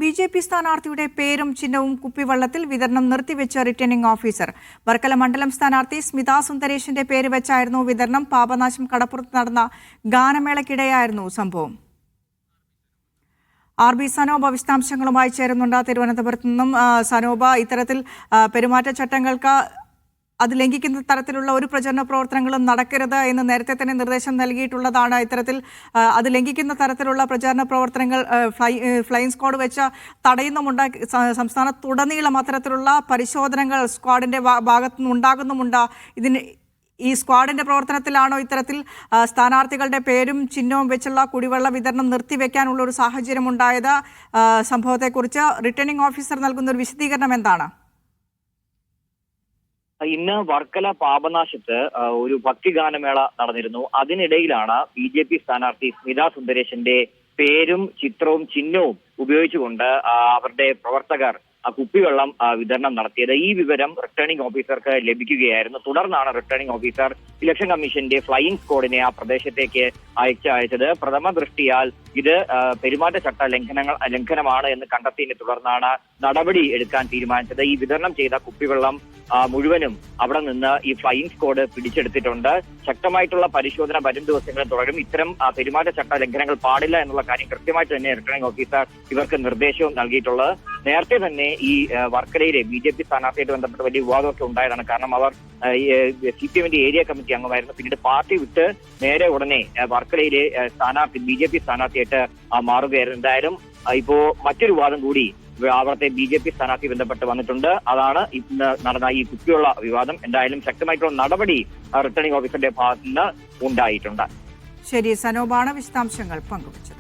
BJP. സ്ഥാനാർത്ഥിയുടെ പേരും ചിഹ്നവും കുപ്പിവെള്ളത്തിൽ വിതരണം നിർത്തിവെച്ച റിട്ടേണിംഗ് ഓഫീസർ. വർക്കല മണ്ഡലം സ്ഥാനാർത്ഥി സ്മിതാ സുന്ദരേഷിന്റെ പേര് വെച്ചായിരുന്നു വിതരണം. പാപനാശം കടപ്പുറത്ത് നടന്ന ഗാനമേളയ്ക്കിടെയായിരുന്നു സംഭവം. RB സനോബ വിശദാംശങ്ങളുമായി ചേരുന്നുണ്ട് തിരുവനന്തപുരത്ത് നിന്നും. സനോബ, ഇത്തരത്തിൽ പെരുമാറ്റച്ചട്ടങ്ങൾക്ക് അത് ലംഘിക്കുന്ന തരത്തിലുള്ള ഒരു പ്രചരണ പ്രവർത്തനങ്ങളും നടക്കരുത് എന്ന് നേരത്തെ തന്നെ നിർദ്ദേശം നൽകിയിട്ടുള്ളതാണ്. ഇത്തരത്തിൽ അത് ലംഘിക്കുന്ന തരത്തിലുള്ള പ്രചാരണ പ്രവർത്തനങ്ങൾ ഫ്ലൈയിങ് സ്ക്വാഡ് വെച്ച് തടയുന്നുമുണ്ട്. സംസ്ഥാനത്തുടനീളം അത്തരത്തിലുള്ള പരിശോധനകൾ സ്ക്വാഡിന്റെ ഭാഗത്തുനിന്ന് ഉണ്ടാകുന്നുമുണ്ട്. ഈ സ്ക്വാഡിന്റെ പ്രവർത്തനത്തിലാണോ ഇത്തരത്തിൽ സ്ഥാനാർത്ഥികളുടെ പേരും ചിഹ്നവും വെച്ചുള്ള കുടിവെള്ള വിതരണം നിർത്തിവെക്കാനുള്ള ഒരു സാഹചര്യം ഉണ്ടായത്? സംഭവത്തെക്കുറിച്ച് റിട്ടേണിംഗ് ഓഫീസർ നൽകുന്ന ഒരു വിശദീകരണം എന്താണ്? ഇന്ന് വർക്കല പാപനാശത്ത് ഒരു ഭക്തിഗാനമേള നടന്നിരുന്നു. അതിനിടയിലാണ് BJP സ്ഥാനാർത്ഥി സ്മിതാ സുന്ദരേഷിന്റെ പേരും ചിത്രവും ചിഹ്നവും ഉപയോഗിച്ചുകൊണ്ട് അവരുടെ പ്രവർത്തകർ കുപ്പിവെള്ളം വിതരണം നടത്തിയത്. ഈ വിവരം റിട്ടേണിംഗ് ഓഫീസർക്ക് ലഭിക്കുകയായിരുന്നു. തുടർന്നാണ് റിട്ടേണിംഗ് ഓഫീസർ ഇലക്ഷൻ കമ്മീഷന്റെ ഫ്ലൈയിങ് സ്ക്വാഡിനെ ആ പ്രദേശത്തേക്ക് അയച്ചത്. പ്രഥമ ദൃഷ്ടിയാൽ ഇത് പെരുമാറ്റച്ചട്ട ലംഘനമാണ് എന്ന് കണ്ടെത്തിയതിനെ തുടർന്നാണ് നടപടി എടുക്കാൻ തീരുമാനിച്ചത്. ഈ വിതരണം ചെയ്ത കുപ്പിവെള്ളം മുഴുവനും അവിടെ നിന്ന് ഈ ഫ്ലൈയിങ് സ്ക്വാഡ് പിടിച്ചെടുത്തിട്ടുണ്ട്. ശക്തമായിട്ടുള്ള പരിശോധന വരും ദിവസങ്ങളിൽ തുടരും. ഇത്തരം പെരുമാറ്റച്ചട്ട ലംഘനങ്ങൾ പാടില്ല എന്നുള്ള കാര്യം കൃത്യമായിട്ട് തന്നെ റിട്ടേണിംഗ് ഓഫീസർ ഇവർക്ക് നിർദ്ദേശവും നൽകിയിട്ടുള്ളത്. നേരത്തെ തന്നെ ഈ വർക്കലയിലെ BJP സ്ഥാനാർത്ഥിയായിട്ട് ബന്ധപ്പെട്ട് വലിയ വിവാദമൊക്കെ ഉണ്ടായതാണ്. കാരണം അവർ CPM-ന്റെ ഏരിയ കമ്മിറ്റി അംഗമായിരുന്നു. പിന്നീട് പാർട്ടി വിട്ട് നേരെ ഉടനെ വർക്കലയിലെ BJP സ്ഥാനാർത്ഥിയായിട്ട് മാറുകയായിരുന്നു. എന്തായാലും ഇപ്പോ മറ്റൊരു വിവാദം കൂടി അവിടുത്തെ BJP സ്ഥാനാർത്ഥി ബന്ധപ്പെട്ട് വന്നിട്ടുണ്ട്. അതാണ് ഇന്ന് നടന്ന ഈ കുപ്പിയുള്ള വിവാദം. എന്തായാലും ശക്തമായിട്ടുള്ള നടപടി റിട്ടേണിംഗ് ഓഫീസറുടെ ഭാഗത്ത് നിന്ന് ഉണ്ടായിട്ടുണ്ട്. ശരി, സനോബാണ് വിശദാംശങ്ങൾ പങ്കുവച്ചത്.